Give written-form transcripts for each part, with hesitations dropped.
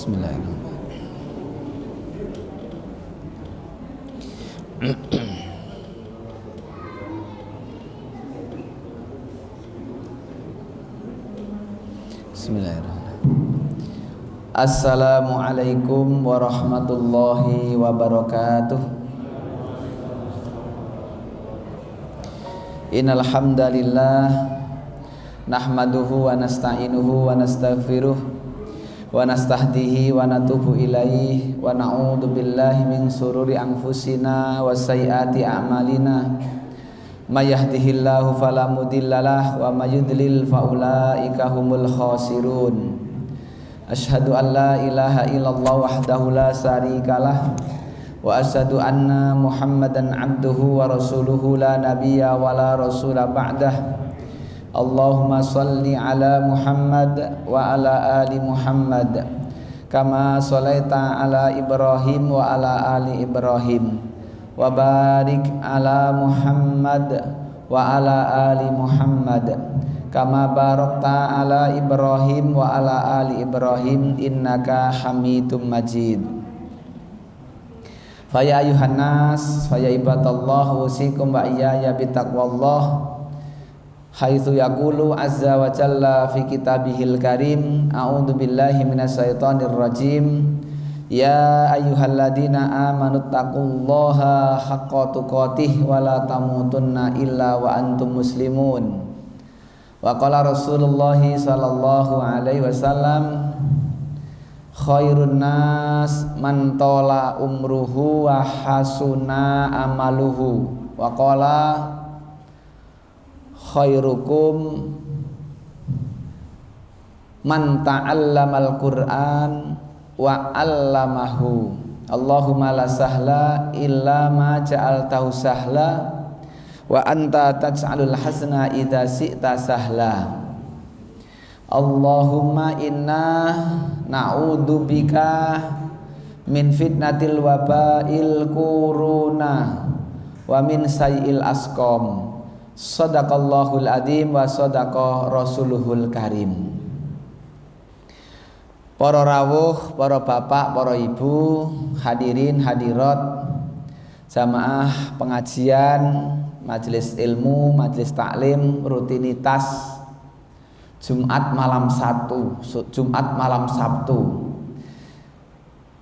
Bismillahirrahmanirrahim. Bismillahirrahmanirrahim. Assalamualaikum warahmatullahi wabarakatuh. Innal hamdalillah nahmaduhu wa nasta'inuhu wa nastaghfiruh wa nastahdihi wa natubu ilaihi wa na'udzu billahi min sururi anfusina wa sayyiati a'malina. May yahdihillahu fala mudhillalah wa may yudlil fa ulaika humul khasirun. Asyhadu an la ilaha illallah wahdahu la syarikalah wa asyhadu anna Muhammadan abduhu wa rasuluhu la nabiyya wa la rasula ba'dah. Allahumma salli ala Muhammad wa ala ali Muhammad kama shalaita ala Ibrahim wa ala ali Ibrahim wa barik ala Muhammad wa ala ali Muhammad kama barakta ala Ibrahim wa ala ali Ibrahim innaka Hamidum Majid. Faya ayuhan nas faya ibadallah usikum wa iyaya bitaqwallah haitsu yaqulu azza wa jalla fi kitabihil karim a'udzu billahi minasyaitonir rajim. Ya ayyuhalladzina amanu taqullaha haqqa tuqatih wa la tamutunna illa wa antum muslimun. Wa qala Rasulullah sallallahu alaihi wasallam khairun nas man tola umruhu wa hasuna amaluhu. Wa qala khairukum man ta'allamal Qur'an wa 'allamahu. Allahumma la sahla illa ma ja'altahu sahla wa anta taj'alul hasna idza syi'ta sahla. Allahumma inna na'udzubika min fitnatil wabail kuruna wa min sayil asqam. Shadaqallahul adzim wa shadaqa rasuluhul karim. Para rawuh, para bapak, para ibu, hadirin hadirat jamaah pengajian, majelis ilmu, majelis taklim, rutinitas Jumat malam Sabtu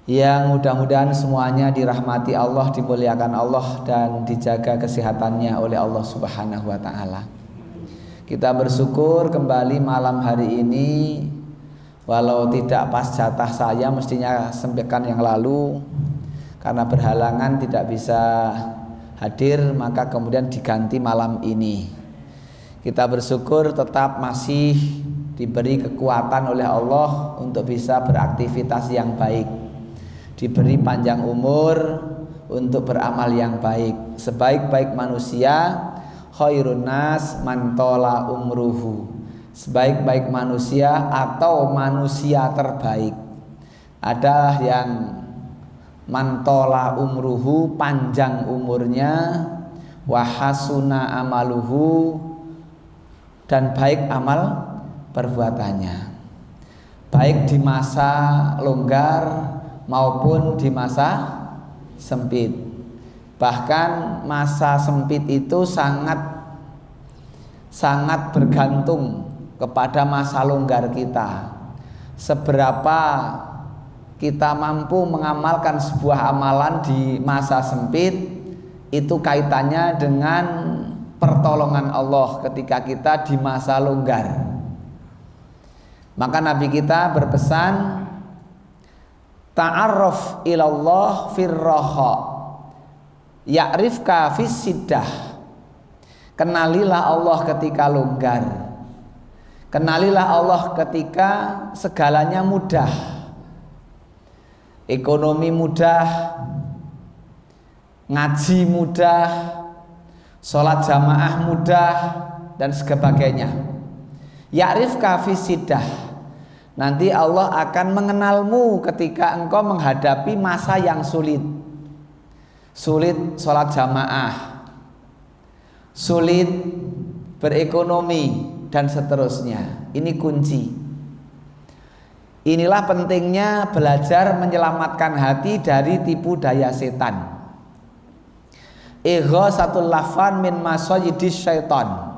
yang mudah-mudahan semuanya dirahmati Allah, dimuliakan Allah dan dijaga kesehatannya oleh Allah Subhanahu wa taala. Kita bersyukur kembali malam hari ini, walau tidak pas jatah saya mestinya sempekan yang lalu karena berhalangan tidak bisa hadir, maka kemudian diganti malam ini. Kita bersyukur tetap masih diberi kekuatan oleh Allah untuk bisa beraktivitas yang baik, diberi panjang umur untuk beramal yang baik. Sebaik-baik manusia khairun nas man tola umruhu. Sebaik-baik manusia atau manusia terbaik adalah yang man tola umruhu, panjang umurnya, wa hasuna amaluhu, dan baik amal perbuatannya, baik di masa longgar maupun di masa sempit. Bahkan masa sempit itu sangat bergantung kepada masa longgar kita. Seberapa kita mampu mengamalkan sebuah amalan di masa sempit, itu kaitannya dengan pertolongan Allah ketika kita di masa longgar. Maka Nabi kita berpesan, ta'arraf ilallah firraha ya'rifka fis siddah. Kenalilah Allah ketika longgar, kenalilah Allah ketika segalanya mudah, ekonomi mudah, ngaji mudah, sholat jamaah mudah, dan sebagainya. Ya'rifka fis siddah. Nanti Allah akan mengenalmu ketika engkau menghadapi masa yang sulit. Sulit sholat jamaah, sulit berekonomi, dan seterusnya. Ini kunci. Inilah pentingnya belajar menyelamatkan hati dari tipu daya setan. Ighasatul lafan min masyidis syaitan.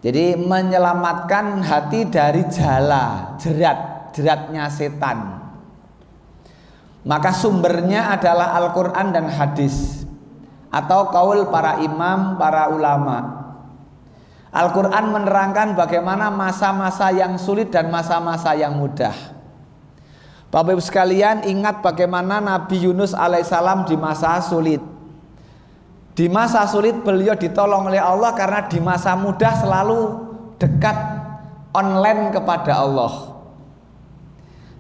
Jadi menyelamatkan hati dari jala, jeratnya setan. Maka sumbernya adalah Al-Quran dan hadis atau kaul para imam, para ulama. Al-Quran menerangkan bagaimana masa-masa yang sulit dan masa-masa yang mudah. Bapak Ibu sekalian, ingat bagaimana Nabi Yunus alaihissalam di masa sulit. Di masa sulit beliau ditolong oleh Allah karena di masa mudah selalu dekat online kepada Allah.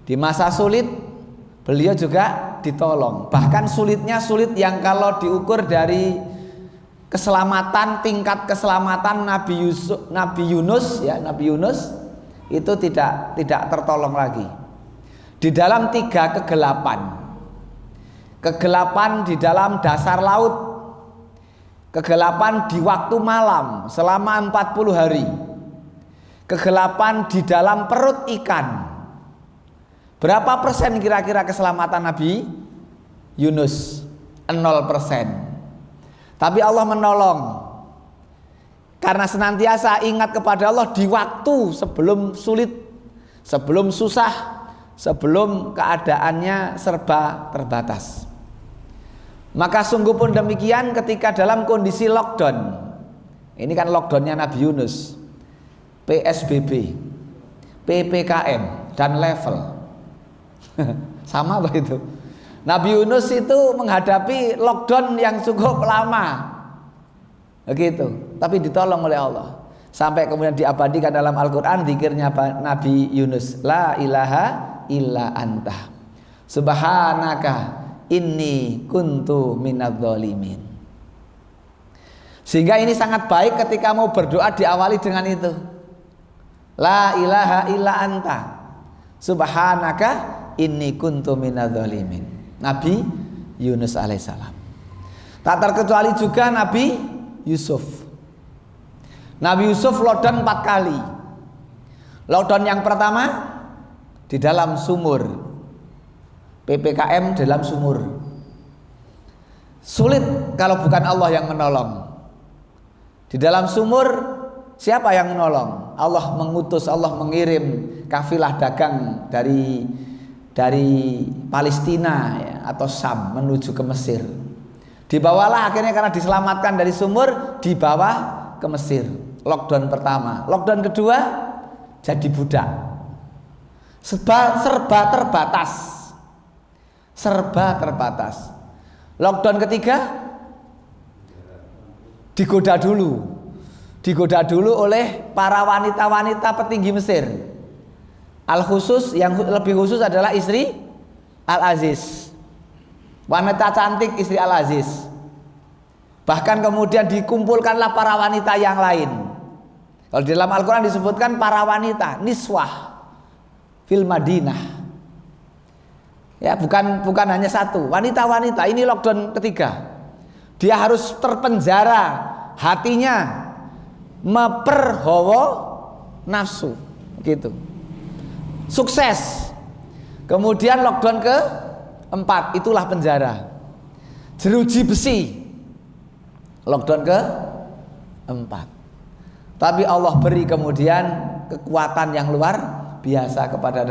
Di masa sulit beliau juga ditolong. Bahkan sulitnya sulit yang kalau diukur dari keselamatan, tingkat keselamatan Nabi Yunus itu tidak tertolong lagi. Di dalam 3 kegelapan. Kegelapan di dalam dasar laut, kegelapan di waktu malam selama 40 hari, kegelapan di dalam perut ikan. Berapa persen kira-kira keselamatan Nabi Yunus? 0%. Tapi Allah menolong karena senantiasa ingat kepada Allah di waktu sebelum sulit, sebelum susah, sebelum keadaannya serba terbatas. Maka sungguh pun demikian ketika dalam kondisi lockdown. Ini kan lockdownnya Nabi Yunus, PSBB, PPKM dan level sama begitu. Nabi Yunus itu menghadapi lockdown yang cukup lama begitu, tapi ditolong oleh Allah sampai kemudian diabadikan dalam Al-Quran zikirnya Nabi Yunus, la ilaha illa anta subhanaka inni kuntu minadz-dzalimin. Sehingga ini sangat baik ketika mau berdoa diawali dengan itu, la ilaha illa anta subhanaka inni kuntu minadz-dzalimin. Nabi Yunus alaihissalam. Tak terkecuali juga Nabi Yusuf. Nabi Yusuf lockdown 4 kali. Lockdown yang pertama di dalam sumur, PPKM dalam sumur. Sulit kalau bukan Allah yang menolong. Di dalam sumur siapa yang menolong? Allah mengutus, Allah mengirim kafilah dagang dari Palestina ya, atau Sam menuju ke Mesir. Dibawalah akhirnya karena diselamatkan dari sumur, dibawa ke Mesir. Lockdown pertama. Lockdown kedua jadi budak. Serba terbatas. Lockdown ketiga digoda dulu oleh para wanita-wanita petinggi Mesir. Al-khusus, yang lebih khusus adalah istri Al-Aziz, wanita cantik istri Al-Aziz. Bahkan kemudian dikumpulkanlah para wanita yang lain. Kalau di dalam Al-Quran disebutkan para wanita niswah fil Madinah. Ya, bukan hanya satu, wanita-wanita. Ini lockdown ketiga. Dia harus terpenjara hatinya, meperhawa nafsu, gitu. Sukses. Kemudian lockdown ke-4, itulah penjara. Jeruji besi. Lockdown ke-4. Tapi Allah beri kemudian kekuatan yang luar biasa kepada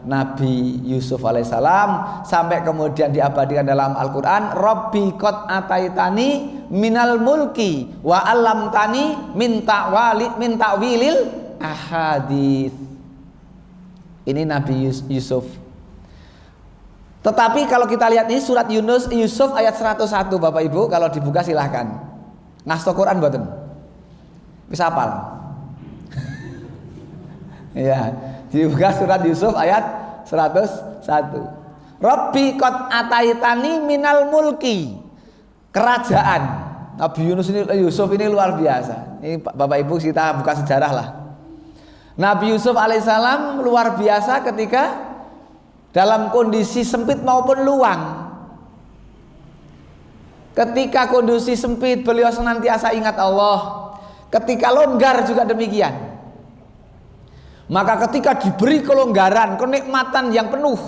Nabi Yusuf alaihissalam, sampai kemudian diabadikan dalam Al-Quran, Rabbi qad ataitani minal mulki wa allamtani min ta'wilil ahadits. Ini Nabi Yusuf. Tetapi kalau kita lihat ini surat Yusuf ayat 101 Bapak Ibu, kalau dibuka silahkan. Ngasto Quran mboten? Wis hafal? Ya, dibuka surat Yusuf ayat 101. Rabbi qad ataitani minal mulki. Kerajaan. Nabi Yusuf ini luar biasa. Ini Bapak Ibu kita buka sejarah lah. Nabi Yusuf alaihissalam luar biasa ketika dalam kondisi sempit maupun luang. Ketika kondisi sempit beliau senantiasa ingat Allah. Ketika longgar juga demikian. Maka ketika diberi kelonggaran, kenikmatan yang penuh,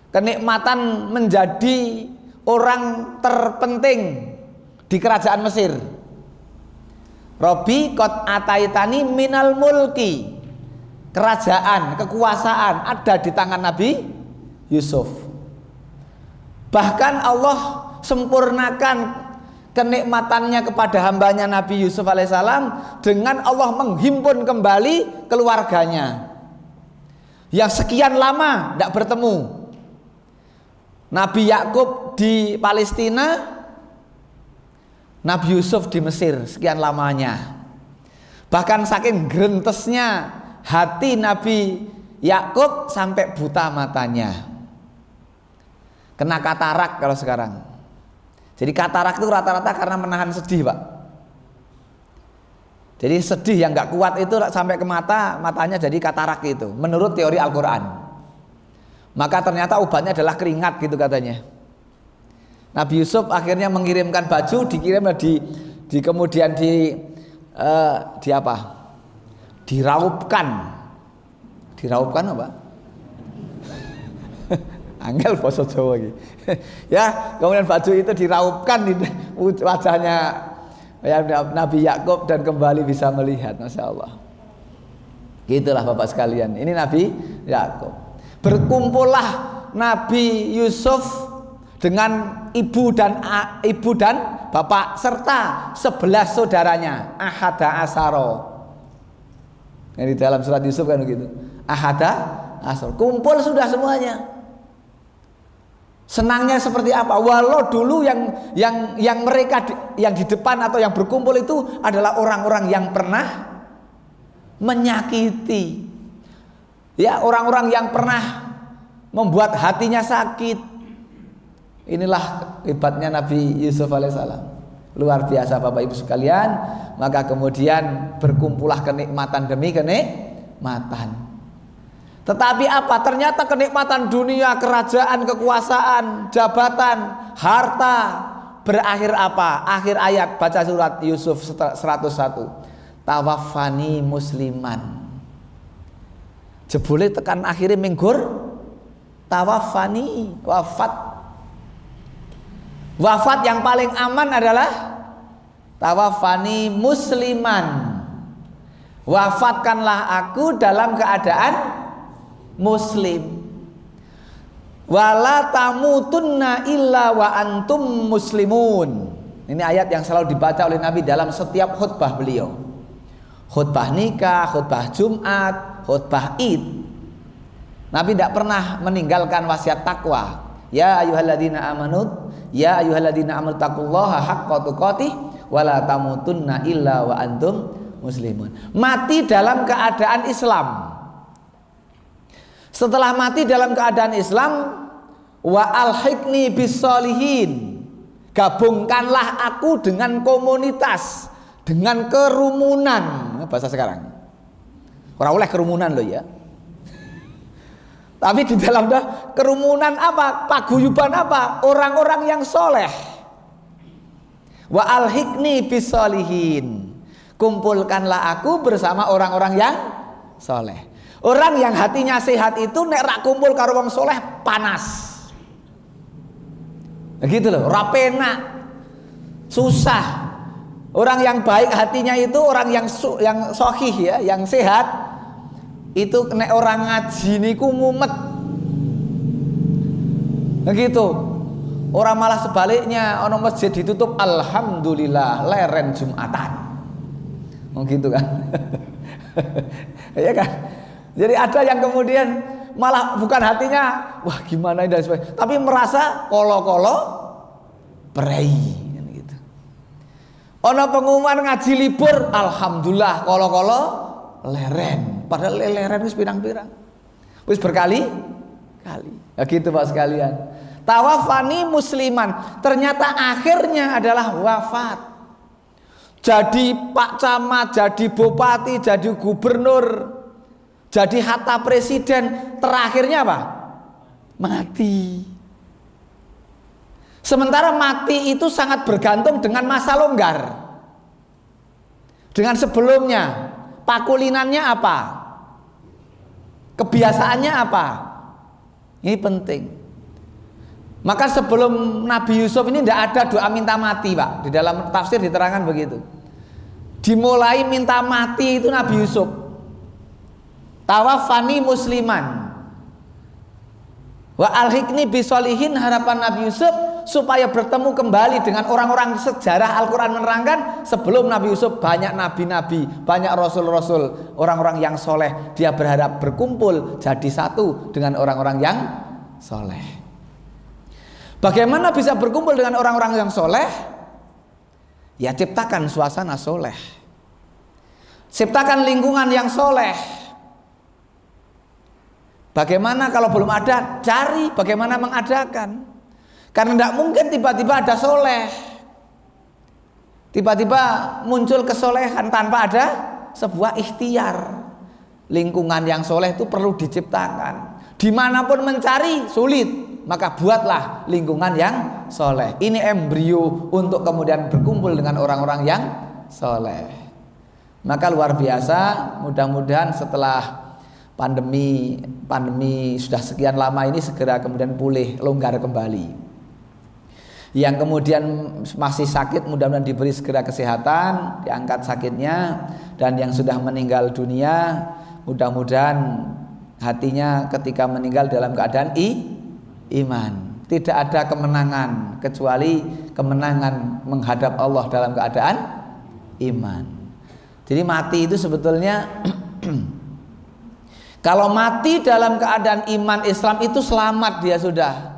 kenikmatan menjadi orang terpenting di kerajaan Mesir. Robi qad ataitani minal mulki, kerajaan, kekuasaan ada di tangan Nabi Yusuf. Bahkan Allah sempurnakan kenikmatannya kepada hambanya Nabi Yusuf alaihissalam dengan Allah menghimpun kembali keluarganya yang sekian lama tidak bertemu. Nabi Yakub di Palestina, Nabi Yusuf di Mesir sekian lamanya. Bahkan saking gerentesnya hati Nabi Yakub sampai buta matanya, kena katarak kalau sekarang. Jadi katarak itu rata-rata karena menahan sedih, Pak. Jadi sedih yang nggak kuat itu sampai ke mata, matanya jadi katarak itu menurut teori Al-Quran. Maka ternyata obatnya adalah keringat gitu katanya. Nabi Yusuf akhirnya mengirimkan baju, dikirim kemudian di apa? Diraupkan apa? Angel basa Jawa iki. Ya, kemudian baju itu diraupkan di wajahnya ya, Nabi Yakub dan kembali bisa melihat, Masya Allah. Gitulah Bapak sekalian. Ini Nabi Yakub. Berkumpullah Nabi Yusuf dengan ibu dan bapak serta 11 saudaranya, ahada asaro. Yang di dalam surat Yusuf kan begitu. Ahada asaro. Kumpul sudah semuanya. Senangnya seperti apa? Walau dulu yang mereka yang di depan atau yang berkumpul itu adalah orang-orang yang pernah menyakiti. Ya, orang-orang yang pernah membuat hatinya sakit. Inilah hebatnya Nabi Yusuf alaihissalam. Luar biasa Bapak Ibu sekalian. Maka kemudian berkumpullah kenikmatan demi kenikmatan. Tetapi apa? Ternyata kenikmatan dunia, kerajaan, kekuasaan, jabatan, harta berakhir apa? Akhir ayat baca surat Yusuf 101. Tawaffani musliman. Jebule tekan akhirnya minggur. Tawaffani, wafat yang paling aman adalah tawaffani musliman. Wafatkanlah aku dalam keadaan muslim. Wala tamutunna illa wa antum muslimun. Ini ayat yang selalu dibaca oleh Nabi dalam setiap khutbah beliau. Khutbah nikah, khutbah Jumat, khutbah Id. Nabi tidak pernah meninggalkan wasiat takwa. Ya ayyuhalladzina amanu, ya ayyuhalladzina amanu taqullaha haqqa tuqatih wa la tamutunna illa wa antum muslimun. Mati dalam keadaan Islam. Setelah mati dalam keadaan Islam, wa alhiqni bisolihin, gabungkanlah aku dengan komunitas, dengan kerumunan. Bahasa sekarang orang oleh kerumunan loh ya. Tapi di dalam kerumunan apa? Paguyuban apa? Orang-orang yang soleh. Wa alhiqni bisolihin, kumpulkanlah aku bersama orang-orang yang soleh. Orang yang hatinya sehat itu nek rak kumpul karo wong soleh panas. Begitu loh, rapena, susah. Orang yang baik hatinya itu orang yang sohih ya, yang sehat. Itu nek orang ngaji niku mumet. Begitu. Orang malah sebaliknya, ono masjid ditutup, alhamdulillah leren Jumatan. Oh gitu kan. Iya kan? Jadi ada yang kemudian malah bukan hatinya wah gimana dan sebagainya, tapi merasa kolo-kolo prei gitu. Ono pengumuman ngaji libur, alhamdulillah kolo-kolo leren. Padahal leren wis pirang-pirang. Wis berkali-kali. Ya gitu Pak sekalian. Tawafani musliman, ternyata akhirnya adalah wafat. Jadi Pak Camat, jadi Bupati, jadi Gubernur, jadi hatta presiden, terakhirnya apa? Mati. Sementara mati itu sangat bergantung dengan masa longgar. Dengan sebelumnya, pakulinannya apa? Kebiasaannya apa? Ini penting. Maka sebelum Nabi Yusuf ini tidak ada doa minta mati, Pak. Di dalam tafsir diterangkan begitu. Dimulai minta mati itu Nabi Yusuf. Tawafani musliman wa alhiqni bisolihin, harapan Nabi Yusuf supaya bertemu kembali dengan orang-orang. Sejarah Al-Quran menerangkan sebelum Nabi Yusuf banyak nabi-nabi, banyak rasul-rasul, orang-orang yang soleh. Dia berharap berkumpul jadi satu dengan orang-orang yang soleh. Bagaimana bisa berkumpul dengan orang-orang yang soleh? Ya ciptakan suasana soleh, ciptakan lingkungan yang soleh. Bagaimana kalau belum ada? Cari bagaimana mengadakan. Karena tidak mungkin tiba-tiba ada soleh, tiba-tiba muncul kesolehan tanpa ada sebuah ikhtiar. Lingkungan yang soleh itu perlu diciptakan. Dimanapun mencari sulit, maka buatlah lingkungan yang soleh. Ini embrio untuk kemudian berkumpul dengan orang-orang yang soleh. Maka luar biasa, mudah-mudahan setelah pandemi sudah sekian lama ini segera kemudian pulih, longgar kembali. Yang kemudian masih sakit mudah-mudahan diberi segera kesehatan, diangkat sakitnya. Dan yang sudah meninggal dunia mudah-mudahan hatinya ketika meninggal dalam keadaan iman. Tidak ada kemenangan kecuali kemenangan menghadap Allah dalam keadaan iman. Jadi mati itu sebetulnya kalau mati dalam keadaan iman Islam itu selamat dia sudah.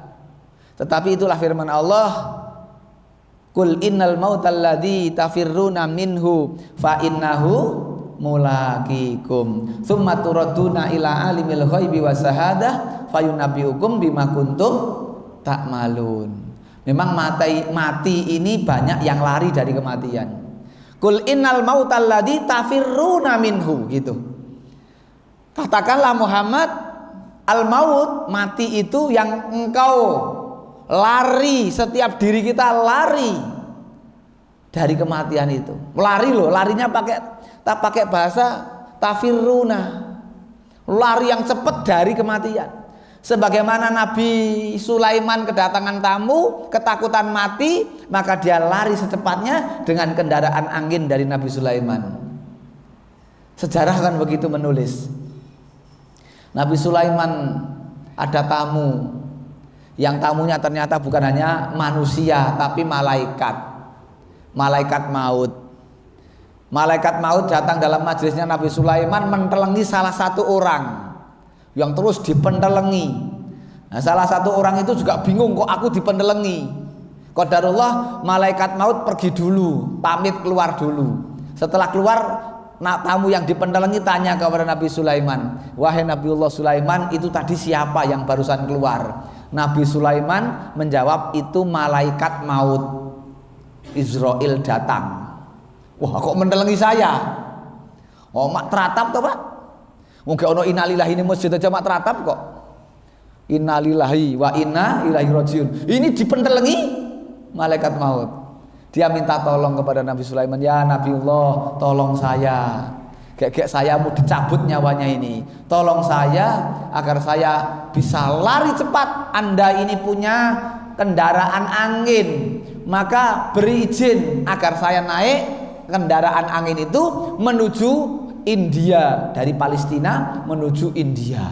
Tetapi itulah firman Allah, Qul innal mautal ladzi tafirruna minhu fa innahu mulaqikum tsumma turadduna ila alimil ghaibi wasahadah fayunabbiukum bima kuntum ta'malun. Memang mati ini banyak yang lari dari kematian. Qul innal mautal ladzi tafirruna minhu, gitu. Katakanlah Muhammad, al-maut, mati itu yang engkau lari, setiap diri kita lari dari kematian itu. Lari loh, larinya pakai bahasa tafirruna, lari yang cepat dari kematian. Sebagaimana Nabi Sulaiman kedatangan tamu, ketakutan mati, maka dia lari secepatnya dengan kendaraan angin dari Nabi Sulaiman. Sejarah kan begitu menulis. Nabi Sulaiman ada tamu, yang tamunya ternyata bukan hanya manusia tapi malaikat maut. Malaikat maut datang dalam majelisnya Nabi Sulaiman, mentelengi salah satu orang yang terus dipentelengi. Nah, salah satu orang itu juga bingung, kok aku dipentelengi. Qadarullah, malaikat maut pergi dulu, pamit keluar dulu. Setelah keluar, tamu yang dipentelengi tanya kepada Nabi Sulaiman, wahai Nabiullah Sulaiman, itu tadi siapa yang barusan keluar? Nabi Sulaiman menjawab, itu malaikat maut, Israel datang. Wah, kok mentelengi saya? Oh, mak teratap toh Pak? Mungkin ono innalillahi ini masjid aja mak teratap kok. Innalillahi wa inna ilaihi rajiun. Ini dipentelengi malaikat maut. Dia minta tolong kepada Nabi Sulaiman, ya Nabiullah, tolong saya. Kayak saya mau dicabut nyawanya ini. Tolong saya agar saya bisa lari cepat. Anda ini punya kendaraan angin, maka beri izin agar saya naik kendaraan angin itu menuju India, dari Palestina menuju India.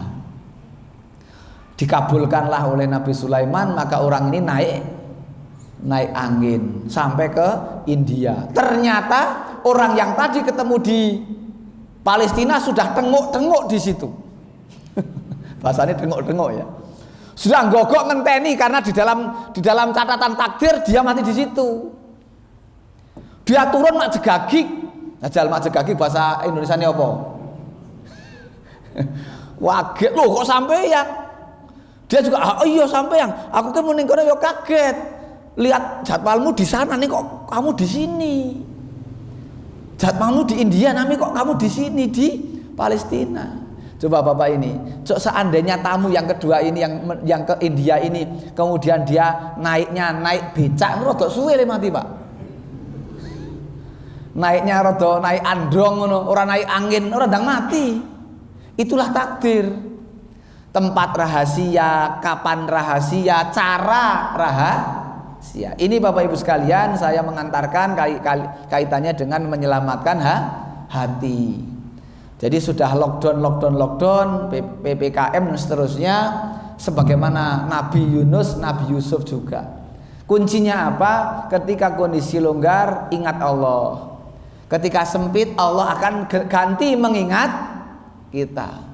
Dikabulkanlah oleh Nabi Sulaiman, maka orang ini naik angin sampai ke India. Ternyata orang yang tadi ketemu di Palestina sudah tengok-tengok di situ. Bahasanya tengok-tengok ya. Sudah gogok ngenteni karena di dalam catatan takdir dia mati di situ. Dia turun mak jegagik. Ajal mak jegagik bahasa Indonesia ini apa? Waget loh, kok sampeyan? Dia juga, oh iya sampeyan. Aku kan mau ning kono ya kaget. Lihat jadwalmu di sana nih, kok kamu di sini. Jadwalmu di India, nami kok kamu di sini di Palestina. Coba Bapak ini, seandainya tamu yang kedua ini yang ke India ini, kemudian dia naik becak, rodok suwe le mati Pak. Naik andong, orang naik angin, orang ndang mati. Itulah takdir. tempat rahasia, kapan rahasia, cara rahasia. Ini Bapak Ibu sekalian, saya mengantarkan kaitannya dengan menyelamatkan hati. Jadi sudah lockdown, PPKM dan seterusnya, sebagaimana Nabi Yunus, Nabi Yusuf juga. Kuncinya apa? Ketika kondisi longgar, ingat Allah. Ketika sempit, Allah akan ganti mengingat kita.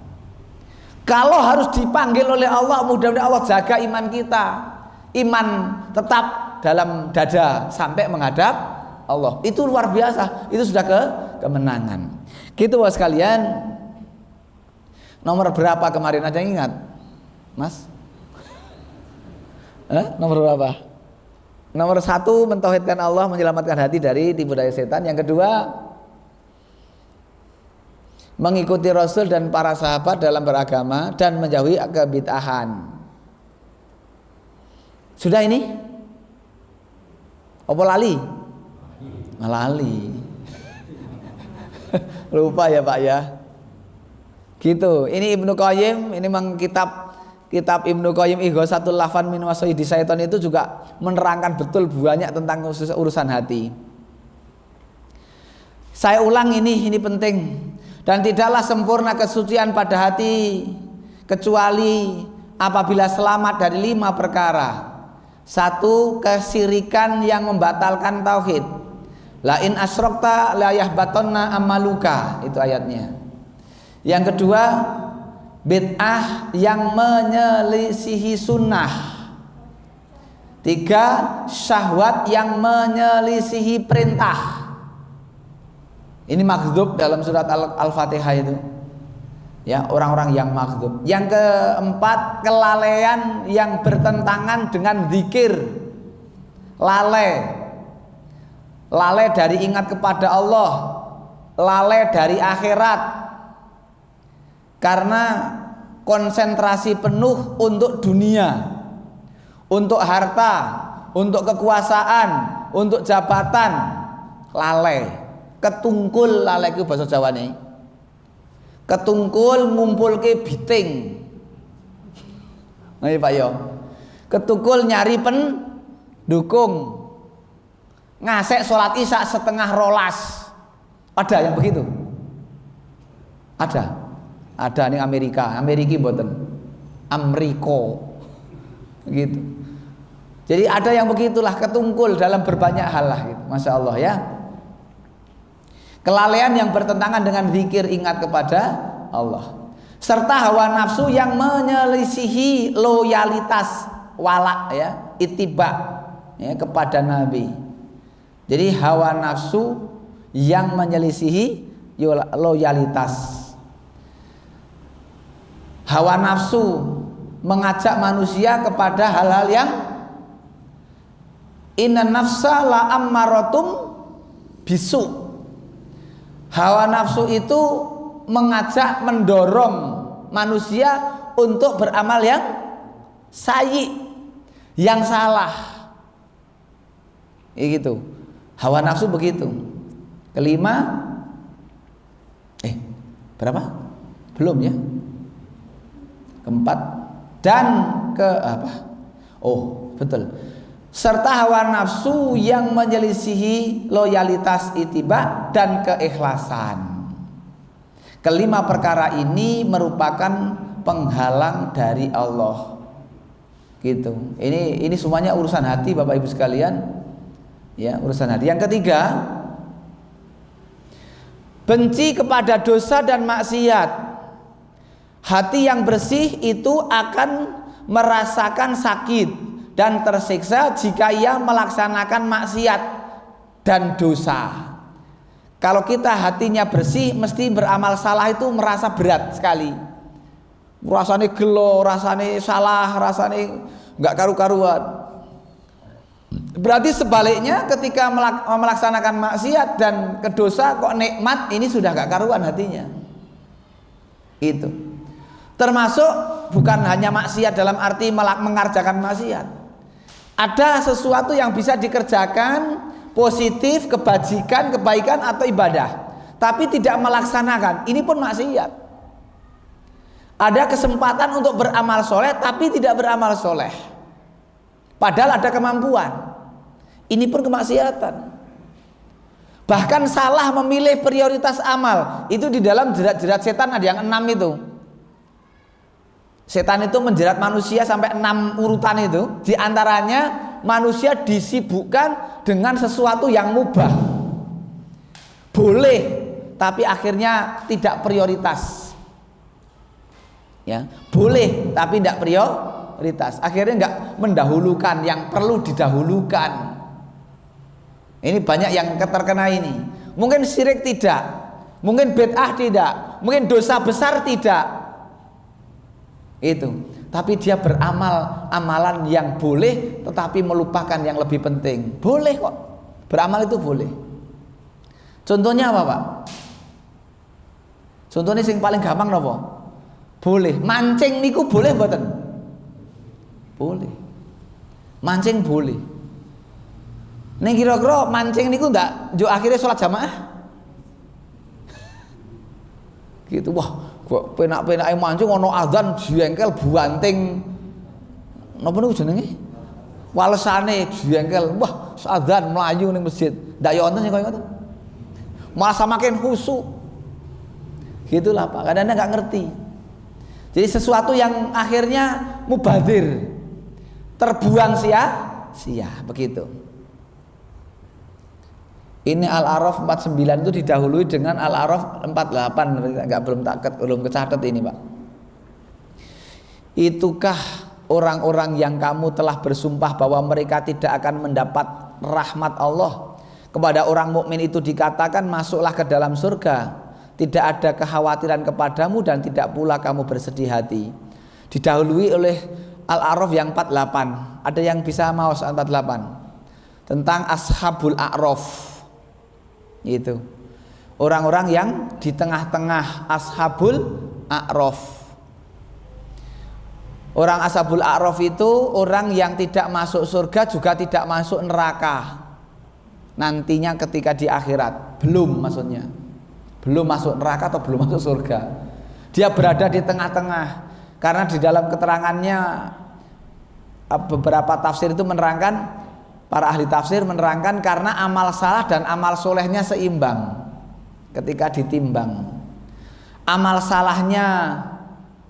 Kalau harus dipanggil oleh Allah, mudah-mudahan Allah jaga iman kita. Iman tetap dalam dada sampai menghadap Allah. Itu luar biasa. Itu sudah kemenangan. Gitu Bapak sekalian. Nomor berapa kemarin, ada yang ingat? Mas? Nomor berapa? Nomor 1, mentauhidkan Allah, menyelamatkan hati dari tipu daya setan. Yang kedua, mengikuti Rasul dan para sahabat dalam beragama dan menjauhi kebid'ahan. Sudah ini? Apa lali? Lali. Lupa ya Pak ya. Gitu. Ini Ibnu Qayyim, ini memang kitab Ibnu Qayyim Ighasatul Lahfan min Wasaidi Syaitan itu juga menerangkan betul banyak tentang urusan hati. Saya ulang, ini penting. Dan tidaklah sempurna kesucian pada hati kecuali apabila selamat dari 5 perkara. 1, kesirikan yang membatalkan tauhid. La in asyrokta la yahbatanna amaluka, itu ayatnya. Yang kedua, bid'ah yang menyelisihi sunnah. 3, syahwat yang menyelisihi perintah. Ini maghdub dalam surat Al-Fatihah itu. Ya, orang-orang yang maghdub. Yang keempat, kelalaian yang bertentangan dengan zikir. Lalai dari ingat kepada Allah, lalai dari akhirat. Karena konsentrasi penuh untuk dunia, untuk harta, untuk kekuasaan, untuk jabatan, lalai. Ketungkul, lalai itu bahasa Jawa nih. Ketungkul ngumpulke biting. Nah, Pak yo. Ketungkul nyari pendukung. Ngasek sholat isya 1:30. Ada yang begitu? Ada nih Amerika mboten. Amriko. Gitu. Jadi ada yang begitulah, ketungkul dalam berbanyak hal lah gitu. Masya Allah ya. Kelalaian yang bertentangan dengan zikir, ingat kepada Allah. Serta hawa nafsu yang menyelisihi loyalitas wala ya, ittiba ya, kepada Nabi. Jadi hawa nafsu yang menyelisihi loyalitas. Hawa nafsu mengajak manusia kepada hal-hal yang inna nafsa la ammaratum bisu. Hawa nafsu itu mengajak, mendorong manusia untuk beramal yang sayyi, yang salah. Gitu. Hawa nafsu begitu. Kelima, berapa? Belum ya? Keempat dan ke apa? Oh, betul. Serta hawa nafsu yang menyelisihi loyalitas ittiba dan keikhlasan. Kelima perkara ini merupakan penghalang dari Allah. Gitu. Ini semuanya urusan hati Bapak Ibu sekalian. Ya, urusan hati. Yang ketiga, benci kepada dosa dan maksiat. Hati yang bersih itu akan merasakan sakit dan tersiksa jika ia melaksanakan maksiat dan dosa. Kalau kita hatinya bersih, mesti beramal salah itu merasa berat sekali. Rasanya gelo, rasanya salah, rasanya nggak karu-karuan. Berarti sebaliknya ketika melaksanakan maksiat dan kedosa kok nikmat, ini sudah nggak karuan hatinya. Itu. Termasuk bukan hanya maksiat dalam arti mengerjakan maksiat. Ada sesuatu yang bisa dikerjakan positif, kebajikan, kebaikan atau ibadah, tapi tidak melaksanakan. Ini pun maksiat. Ada kesempatan untuk beramal soleh tapi tidak beramal soleh, padahal ada kemampuan. Ini pun kemaksiatan. Bahkan salah memilih prioritas amal. Itu di dalam jerat-jerat setan ada yang 6 itu. Setan itu menjerat manusia sampai 6 urutan itu. Di antaranya manusia disibukkan dengan sesuatu yang mubah, boleh, tapi akhirnya tidak prioritas. Ya, boleh tapi tidak prioritas, akhirnya nggak mendahulukan yang perlu didahulukan. Ini banyak yang terkena ini. Mungkin syirik tidak, mungkin bid'ah tidak, mungkin dosa besar tidak, itu. Tapi dia beramal amalan yang boleh, tetapi melupakan yang lebih penting. Boleh kok, beramal itu boleh. Contohnya apa, Pak? Contohnya yang paling gampang apa? Boleh. Mancing niku boleh mboten? Boleh. Mancing boleh. Ning kira-kira mancing niku ndak yo akhirnya sholat jamaah? Gitu. Wah, kok penak-penake mancing ana azan jengkel buanting. Napa niku jenenge? Walesane jengkel. Wah, azan mlayu ning masjid. Ndak yo wonten sing kaya ngoten. Malah semakin khusyuk. Gitulah Pak. Kadang-kadang enggak ngerti. Jadi sesuatu yang akhirnya mubadir, terbuang sia-sia, begitu. Ini Al-A'raf 49 itu didahului dengan Al-A'raf 48, belum kecatat ini, Pak. Itukah orang-orang yang kamu telah bersumpah bahwa mereka tidak akan mendapat rahmat Allah? Kepada orang mukmin itu dikatakan, masuklah ke dalam surga. Tidak ada kekhawatiran kepadamu dan tidak pula kamu bersedih hati. Didahului oleh Al-A'raf yang 48. Ada yang bisa maos 48 tentang Ashabul A'raf. Itu orang-orang yang di tengah-tengah Ashabul A'raf. Orang Ashabul A'raf itu orang yang tidak masuk surga juga tidak masuk neraka. Nantinya ketika di akhirat, belum maksudnya. Belum masuk neraka atau belum masuk surga. Dia berada di tengah-tengah. Karena di dalam keterangannya beberapa tafsir itu menerangkan, para ahli tafsir menerangkan karena amal salah dan amal solehnya seimbang ketika ditimbang. Amal salahnya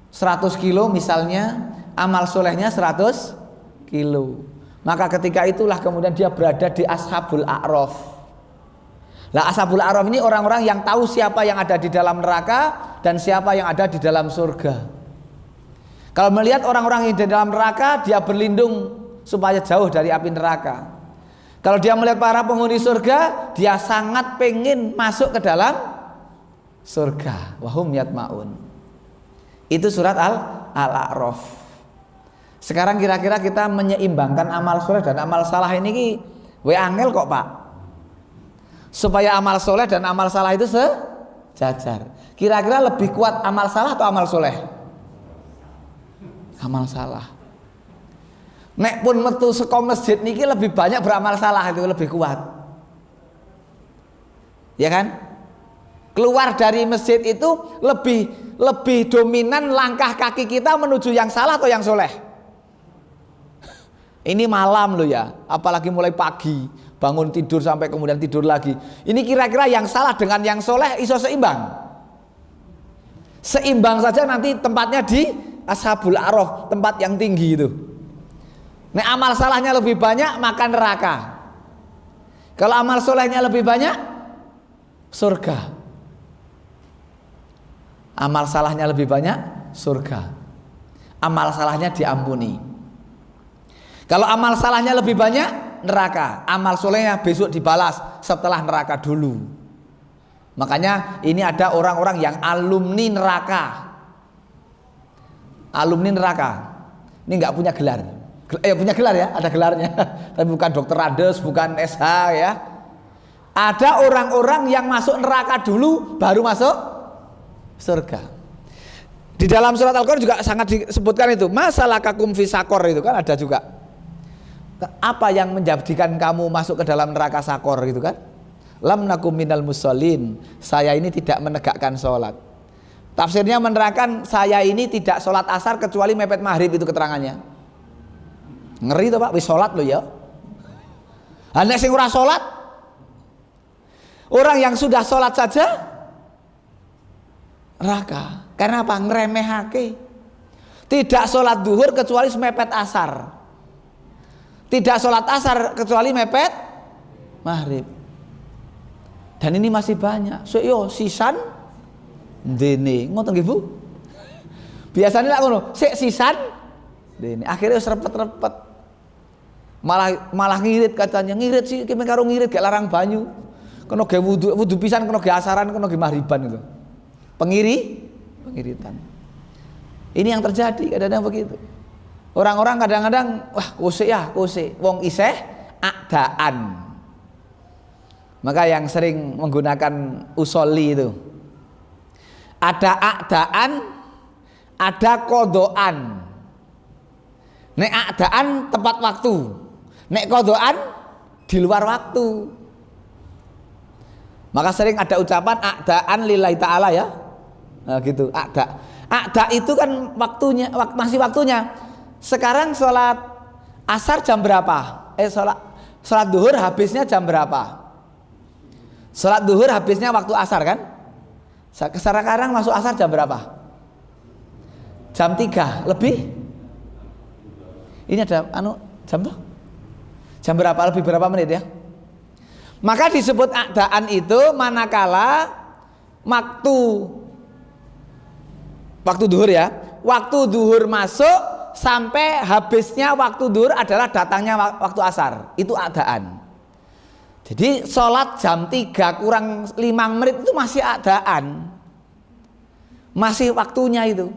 100 kilo misalnya, amal solehnya 100 kilo. Maka ketika itulah kemudian dia berada di Ashabul A'raf. Lah Ashabul A'raf ini orang-orang yang tahu siapa yang ada di dalam neraka dan siapa yang ada di dalam surga. Kalau melihat orang-orang yang di dalam neraka, dia berlindung supaya jauh dari api neraka. Kalau dia melihat para penghuni surga, dia sangat pengen masuk ke dalam surga. Wahum yatma'un. Itu surat Al-A'raf. Sekarang kira-kira kita menyeimbangkan amal soleh dan amal salah ini angel kok, Pak. Supaya amal soleh dan amal salah itu sejajar. Kira-kira lebih kuat amal salah atau amal soleh? Amal salah. Nek pun metu saka masjid niki lebih banyak beramal salah, itu lebih kuat. Ya kan? Keluar dari masjid itu lebih dominan langkah kaki kita menuju yang salah atau yang soleh? Ini malam loh ya, apalagi mulai pagi. Bangun tidur sampai kemudian tidur lagi. Ini kira-kira yang salah dengan yang soleh iso seimbang? Seimbang saja nanti tempatnya di Ashabul A'raf, tempat yang tinggi itu. Nek amal salahnya lebih banyak maka neraka. Kalau amal solehnya lebih banyak, surga. Amal salahnya lebih banyak, surga. Amal salahnya diampuni. Kalau amal salahnya lebih banyak, neraka. Amal solehnya besok dibalas setelah neraka dulu. Makanya ini ada orang-orang yang alumni neraka. Alumni neraka. Ini nggak punya gelar. Punya gelar ya, ada gelarnya. Tapi bukan dokter Rades, bukan SH ya. Ada orang-orang yang masuk neraka dulu baru masuk surga. Di dalam surat Al-Qur'an juga sangat disebutkan itu. Masalah kakum fi sakor itu kan ada juga. Apa yang menjadikan kamu masuk ke dalam neraka sakor gitu kan? Lam nakum minal musallin. Saya ini tidak menegakkan sholat. Tafsirnya menerangkan saya ini tidak sholat asar kecuali mepet maghrib, itu keterangannya. Ngeri tuh Pak, wis sholat lo ya. Nek sing ora sholat, orang yang sudah sholat saja neraka. Karena apa? Ngremehake. Tidak sholat duhur kecuali mepet asar. Tidak sholat asar kecuali mepet maghrib. Dan ini masih banyak. So yo sisan dene ngoten nggih Bu. Biasanya lak ngono, sik sisan dene. Akhirnya wis repet-repet. Malah ngirit katanya, ngirit sih ki karo ngirit gak larang banyu. Kena ge wudu pisan, kena ge asaran, kena ge maghriban itu. Pengiritan. Ini yang terjadi kadang-kadang begitu. Orang-orang kadang-kadang wah kusik wong isih adaan. Maka yang sering menggunakan usolli itu ada adaan, ada kodoan. Nek adaan tepat waktu, nek kodoan di luar waktu. Maka sering ada ucapan adaan lillahi ta'ala ya. Nah, gitu, Ada itu kan waktunya, masih waktunya. Sekarang sholat asar jam berapa? Sholat duhur habisnya jam berapa? Sholat duhur habisnya waktu asar kan? Sekarang masuk asar jam berapa? Jam 3 lebih? Ini ada jam berapa? Lebih berapa menit ya? Maka disebut adaan itu manakala waktu duhur ya, waktu duhur masuk sampai habisnya waktu duhur adalah datangnya waktu asar, itu adaan. Jadi sholat jam 3 kurang 5 menit itu masih adaan, masih waktunya itu.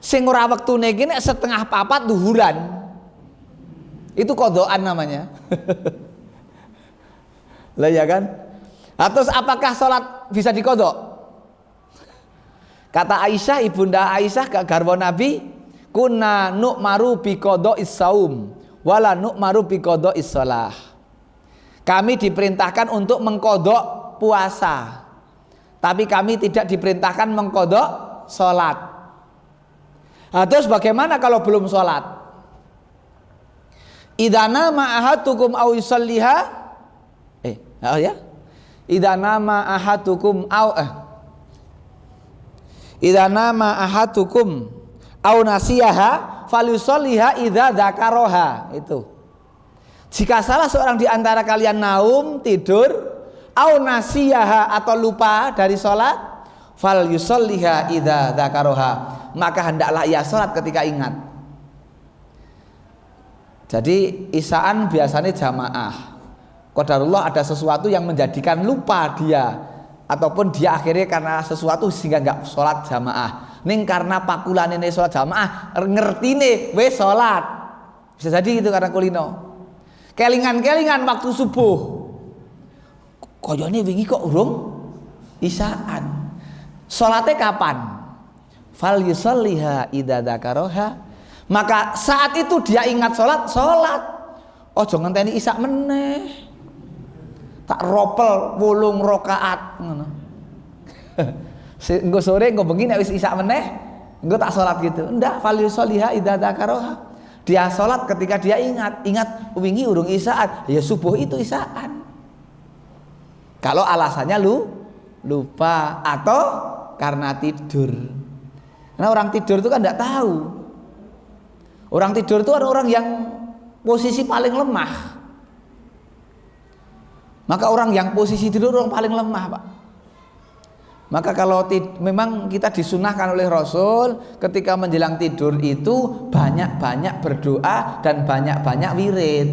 Sing ora wektune iki nek setengah 4 duhuran, itu kodoan namanya. Lah ya kan? Atau apakah sholat bisa dikodok? Kata Aisyah, ibunda Aisyah garwa Nabi, kunna nu'maru bi qoda'is saum wala nu'maru bi qoda'is shalah. Kami diperintahkan untuk mengkodok puasa, tapi kami tidak diperintahkan mengkodok sholat. Nah, terus bagaimana kalau belum sholat? Idana ma'ahadukum aw yusalliha idana ma'ahadukum aw nasiyaha falyusalliha idza dzakaroha. Itu jika salah seorang di antara kalian naum, tidur, aw nasiyaha atau lupa dari sholat, falyusalliha idza dzakaroha, maka hendaklah ia sholat ketika ingat. Jadi isaan biasanya jamaah. Qadarullah ada sesuatu yang menjadikan lupa dia, ataupun dia akhirnya karena sesuatu sehingga nggak sholat jamaah. Ning karena pakulan ini sholat jamaah, ngerti nih, wes sholat. Bisa jadi itu karena kulino. Kelingan-kelingan waktu subuh. Koyone wingi kok urung isaan. Sholatnya kapan? Fal yusalliha idza dzakaroha. Maka saat itu dia ingat sholat. Ojo ngenteni isak meneh. Tak ropel 8 rakaat ngono. Engko sore engko bengi nek wis isak meneh, engko tak salat gitu. Ndak, fal yusalliha idza dzakaroha. Dia salat ketika dia ingat wingi urung isaan, ya subuh itu isaan. Kalau alasannya lupa atau karena tidur. Karena orang tidur itu kan enggak tahu. Orang tidur itu orang yang posisi paling lemah. Maka orang yang posisi tidur orang paling lemah, Pak. Maka kalau memang kita disunahkan oleh Rasul ketika menjelang tidur itu banyak-banyak berdoa dan banyak-banyak wirid.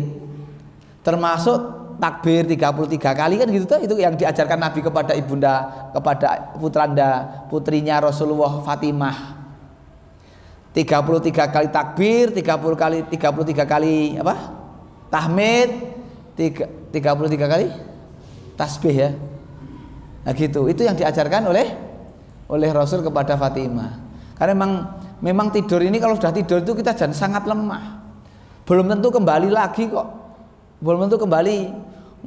Termasuk takbir 33 kali kan gitu tuh, itu yang diajarkan Nabi kepada kepada putrinya Rasulullah Fatimah. 33 kali takbir, 33 kali apa? Tahmid, 33 kali tasbih ya. Nah gitu, itu yang diajarkan oleh Rasul kepada Fatimah. Karena memang tidur ini kalau sudah tidur itu kita jangan sangat lemah. Belum tentu kembali lagi kok. Belum tentu kembali.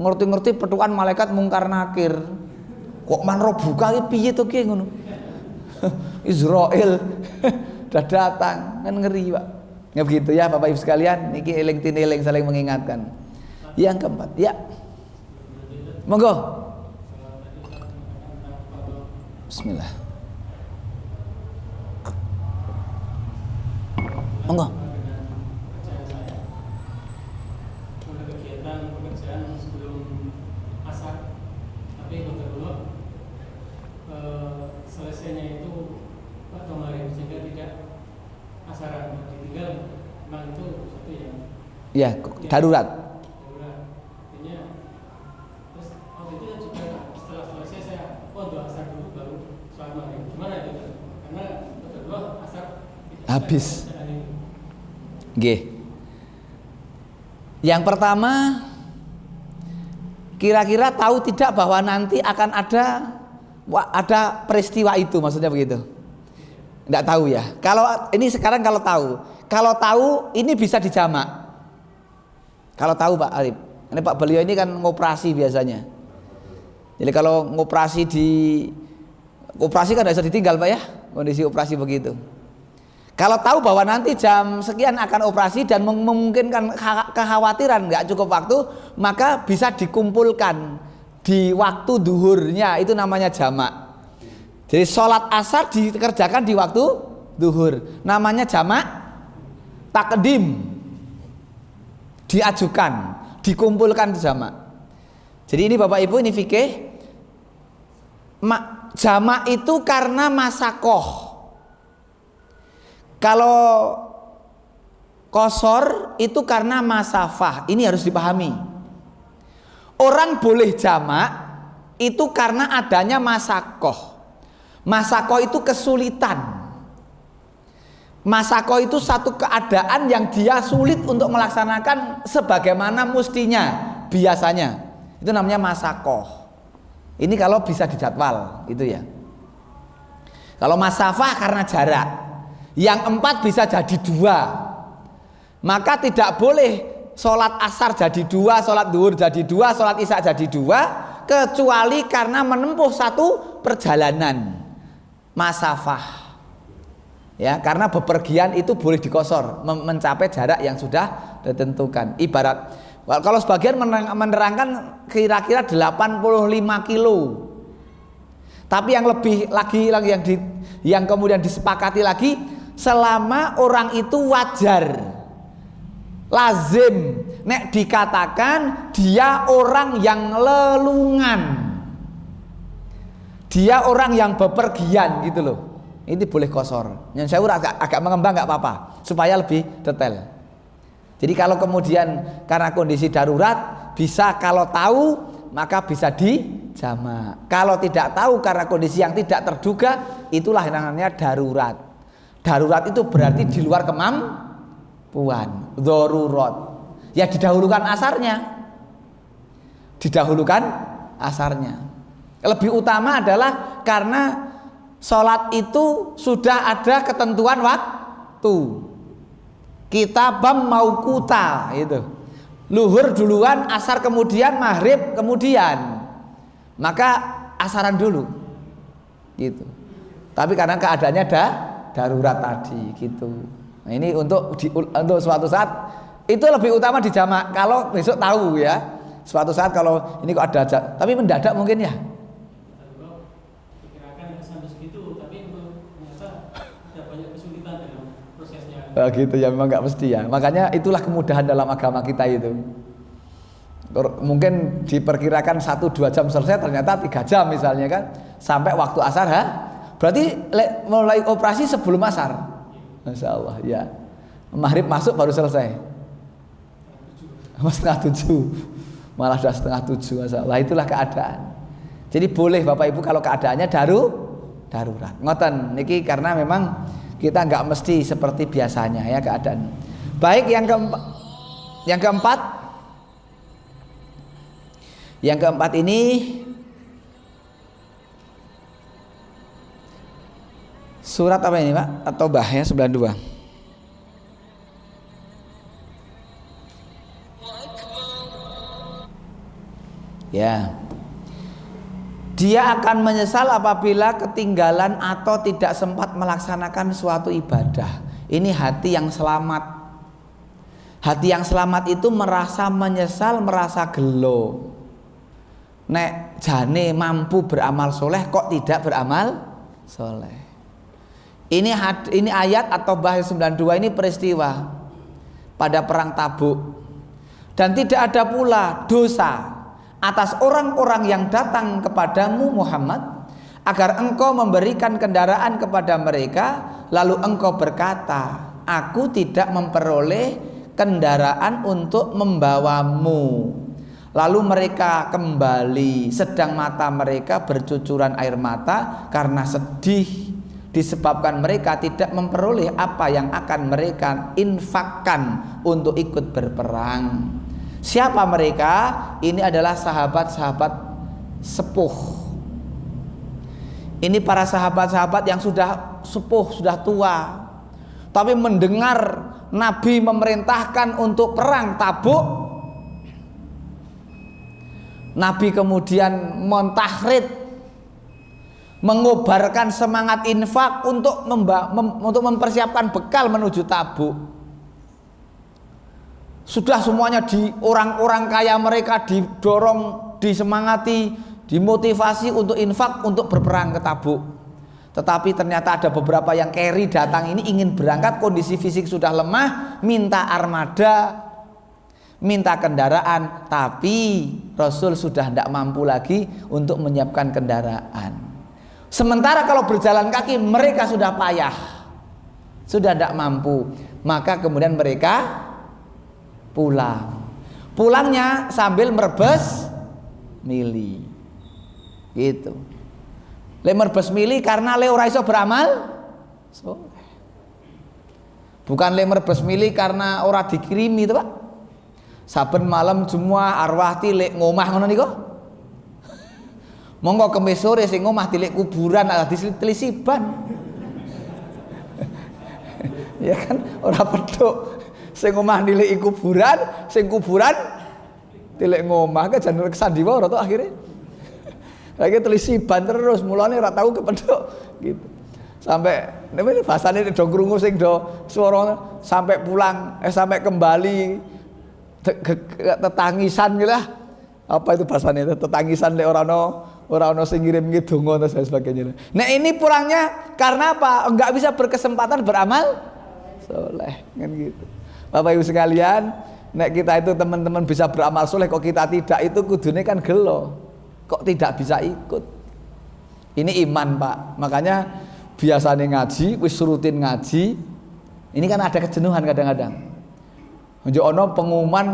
Ngerti-ngerti petukan malaikat mungkar nakir. Kok manro buka iki piye to ki ngono. Israel udah datang, kan ngeri Pak. Ya begitu ya Bapak Ibu sekalian, niki eling tiniling saling mengingatkan. Yang keempat, ya. Monggo. Bismillah. Monggo. Selesainya itu kemarin sehingga tidak asaran ditinggal, memang itu satu yang ya darurat. Artinya terus waktu itu juga setelah selesai saya doa asar dulu baru sholat maghrib. Gimana itu kan? Karena kedua asar habis. Nggih. Yang pertama, kira-kira tahu tidak bahwa nanti akan ada peristiwa itu, maksudnya begitu? Enggak tahu ya. Kalau ini sekarang kalau tahu ini bisa dijamak. Kalau tahu Pak Arif, ini Pak beliau ini kan ngoperasi biasanya. Jadi kalau ngoperasi kan tidak bisa ditinggal Pak ya, kondisi operasi begitu. Kalau tahu bahwa nanti jam sekian akan operasi dan memungkinkan kekhawatiran nggak cukup waktu, maka bisa dikumpulkan di waktu duhurnya, itu namanya jamak. Jadi sholat asar dikerjakan di waktu duhur, namanya jamak takdim, diajukan, dikumpulkan di jamak. Jadi ini Bapak Ibu, ini fikih. Jamak itu karena masakoh. Kalau qasar itu karena masafah. Ini harus dipahami. Orang boleh jamak itu karena adanya masakoh. Masakoh itu kesulitan. Masakoh itu satu keadaan yang dia sulit untuk melaksanakan sebagaimana mestinya biasanya. Itu namanya masakoh. Ini kalau bisa dijadwal, itu ya. Kalau masafah karena jarak. Yang 4 bisa jadi 2. Maka tidak boleh sholat asar jadi 2, sholat duhur jadi 2, sholat isya jadi 2, kecuali karena menempuh satu perjalanan masafah. Ya, karena bepergian itu boleh dikosor, mencapai jarak yang sudah ditentukan. Ibarat kalau sebagian menerangkan kira-kira 85 kilo. Tapi yang lebih lagi yang kemudian disepakati lagi, selama orang itu wajar, lazim, nek dikatakan dia orang yang lelungan, dia orang yang bepergian gitu loh, ini boleh kosor. Yang saya agak mengembang nggak apa-apa supaya lebih detail. Jadi kalau kemudian karena kondisi darurat, bisa kalau tahu maka bisa dijamak. Kalau tidak tahu karena kondisi yang tidak terduga, itulah yang namanya darurat. Darurat itu berarti di luar kemampuan, darurat. Ya didahulukan asarnya. Lebih utama adalah karena sholat itu sudah ada ketentuan waktu. Kita bam mau kuta itu. Luhur duluan, asar kemudian, maghrib kemudian. Maka asaran dulu. Gitu. Tapi karena keadaannya darurat tadi gitu. Nah, ini untuk suatu saat itu lebih utama dijamak kalau besok tahu ya. Suatu saat kalau ini kok ada aja, tapi mendadak mungkin ya. Gitu ya, memang nggak mesti ya. Makanya itulah kemudahan dalam agama kita itu. Mungkin diperkirakan 1-2 jam selesai, ternyata 3 jam misalnya kan, sampai waktu asar berarti mulai operasi sebelum asar. Masya Allah ya. Maghrib masuk baru selesai. Setengah 7. Malah sudah setengah 7. Masya Allah, itulah keadaan. Jadi boleh Bapak Ibu kalau keadaannya darurat. Ngoten niki karena memang kita nggak mesti seperti biasanya ya keadaan. Baik, yang keempat ini surat apa ini Pak? Atau bah ya 92. Ya. Dia akan menyesal apabila ketinggalan atau tidak sempat melaksanakan suatu ibadah. Ini hati yang selamat. Hati yang selamat itu merasa menyesal, merasa gelo. Nek jane mampu beramal soleh kok tidak beramal soleh. Ini ayat atau bahasa 92 ini peristiwa pada perang Tabuk. Dan tidak ada pula dosa atas orang-orang yang datang kepadamu Muhammad agar engkau memberikan kendaraan kepada mereka, lalu engkau berkata, aku tidak memperoleh kendaraan untuk membawamu. Lalu mereka kembali, sedang mata mereka bercucuran air mata karena sedih disebabkan mereka tidak memperoleh apa yang akan mereka infakkan untuk ikut berperang. Siapa mereka? Ini adalah sahabat-sahabat sepuh. Ini para sahabat-sahabat yang sudah sepuh, sudah tua, tapi mendengar Nabi memerintahkan untuk perang Tabuk, Nabi kemudian mentahrid, mengobarkan semangat infak untuk mempersiapkan bekal menuju Tabuk. Sudah semuanya orang-orang kaya mereka didorong, disemangati, dimotivasi untuk infak untuk berperang ke Tabuk. Tetapi ternyata ada beberapa yang carry datang ini ingin berangkat, kondisi fisik sudah lemah, minta armada, minta kendaraan, tapi Rasul sudah tidak mampu lagi untuk menyiapkan kendaraan. Sementara kalau berjalan kaki mereka sudah payah, sudah tidak mampu. Maka kemudian mereka pulangnya sambil merebes mili gitu. Le merebes mili karena le ora iso beramal soleh. Bukan le merebes mili karena ora dikirimi to, Pak. Saben malam Jumat arwah tilik ngomah ngono niku. Monggo kemis sore sing ngomah tilik kuburan ala diselisiban. Ya kan ora pedhok. Sing omah nilai kuburan, sing kuburan tilik ngomah, ke jan kesandiwara to akhirnya. Lagi telisiban terus, mulane ora tau kepethuk gitu. Sampai ini bahasane do krungu sing do swara sampai pulang sampai kembali tetangisan gitu lah. Apa itu bahasane? Tetangisan lek ora ono sing ngirim donga dan sebagainya. Nah, ini pulangnya karena apa? Enggak bisa berkesempatan beramal soleh kan gitu. Bapak Ibu sekalian, nek kita itu teman-teman bisa beramal soleh kok kita tidak, itu kudune kan gelo. Kok tidak bisa ikut? Ini iman, Pak. Makanya biasanya ngaji, wis rutin ngaji. Ini kan ada kejenuhan kadang-kadang. Njuk ono pengumuman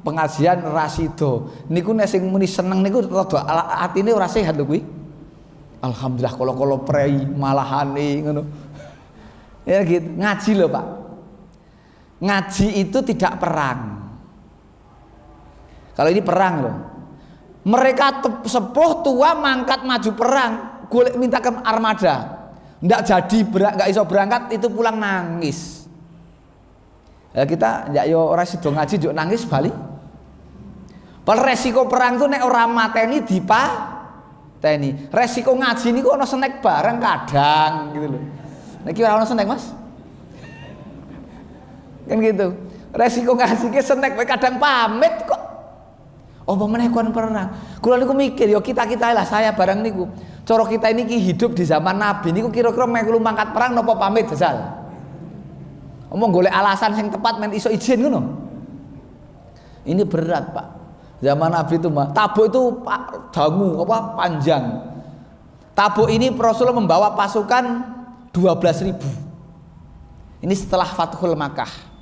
pengajian rasido. Niku nek sing muni seneng niku rada atine ora sehat lho kuwi. Alhamdulillah kalau prei malahane ngono. Ya gitu, ngaji lho, Pak. Ngaji itu tidak perang. Kalau ini perang loh. Mereka sepuh tua mangkat maju perang, golek minta ke armada. Ndak jadi nggak iso berangkat, itu pulang nangis. Ya kita ndak yo ora sido ngaji juk nangis bali. Padahal resiko perang tuh nek ora mateni dipateni. Resiko ngaji niku ana snack bareng kadang gitu loh. Niki ora ana snack, Mas. Kan gitu. Resiko ngaji ke snack kadang pamit kok. Oh pemenang kon perang. Kula niku mikir yo kita-kita lah, saya bareng niku. Cara kita ini hidup di zaman Nabi niku kira-kira melu mangkat perang napa pamit jajal. Omong golek alasan yang tepat men iso izin ngono. Ini berat, Pak. Zaman Nabi itu mah Tabuk itu dangu apa panjang. Tabuk ini Rasulullah membawa pasukan 12.000. Ini setelah Fathul Makkah.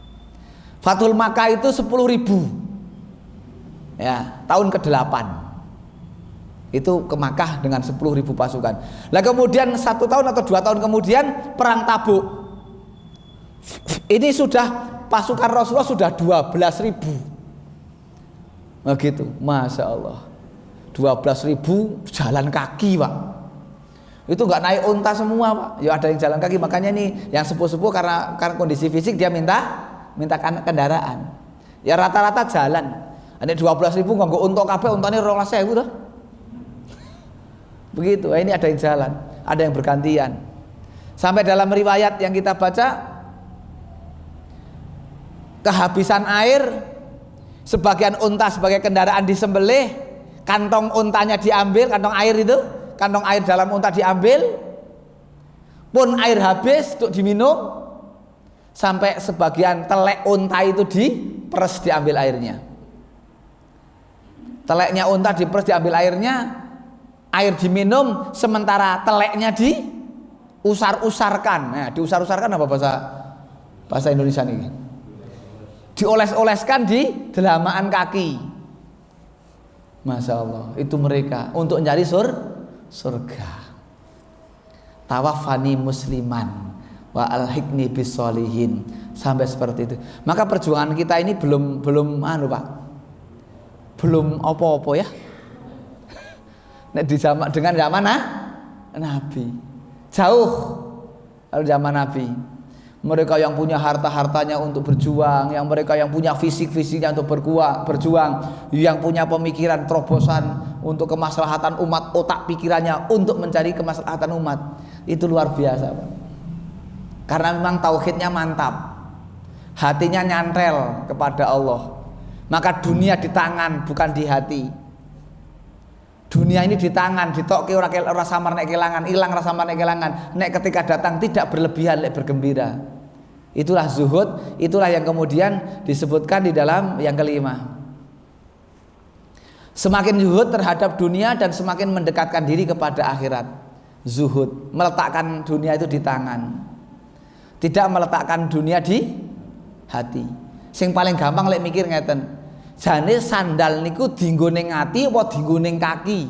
Fathul Makkah itu 10.000. Ya, tahun ke-8 itu ke Makkah dengan 10.000 pasukan. Lah kemudian 1 tahun atau 2 tahun kemudian perang Tabuk. Ini sudah pasukan Rasulullah sudah 12.000. Nah gitu, Masya Allah. 12.000 jalan kaki, Pak. Itu nggak naik unta semua, Pak. Ya ada yang jalan kaki. Makanya nih yang sepuh-sepuh karena kondisi fisik dia minta kendaraan. Ya rata-rata jalan. Ini 12.000 nganggo unta kabeh, untane 12.000 to. Begitu. Ini ada yang jalan, ada yang bergantian. Sampai dalam riwayat yang kita baca, kehabisan air, sebagian unta sebagai kendaraan disembelih, kantong untanya diambil, kantong air itu, kantong air dalam unta diambil, pun air habis untuk diminum, sampai sebagian telek unta itu diperes diambil airnya. Teleknya unta diperes diambil airnya, air diminum, sementara teleknya diusar-usarkan. Nah, diusar-usarkan apa bahasa Indonesia ini? Dioles-oleskan di delamaan kaki. Masya Allah, itu mereka untuk mencari surga. Tawafani musliman wa alhiqni bisolihin, sampai seperti itu. Maka perjuangan kita ini belum Pak, belum apa-apa ya. Nek di zaman dengan zaman Nabi jauh kalau zaman Nabi. Mereka yang punya harta-hartanya untuk berjuang, yang mereka yang punya fisik-fisiknya untuk berjuang, yang punya pemikiran terobosan untuk kemaslahatan umat, otak pikirannya untuk mencari kemaslahatan umat. Itu luar biasa, Pak. Karena memang tauhidnya mantap, hatinya nyantel kepada Allah. Maka dunia di tangan bukan di hati. Dunia ini di tangan, ditokke ora samar nek kelangan, ilang ora samar nek kelangan. Nek ketika datang tidak berlebihan, nek bergembira. Itulah zuhud, itulah yang kemudian disebutkan di dalam yang kelima. Semakin zuhud terhadap dunia dan semakin mendekatkan diri kepada akhirat. Zuhud, meletakkan dunia itu di tangan. Tidak meletakkan dunia di hati. Sing paling gampang lek mikir ngeten. Jane sandal niku dienggo ning ati apa dienggo ning kaki?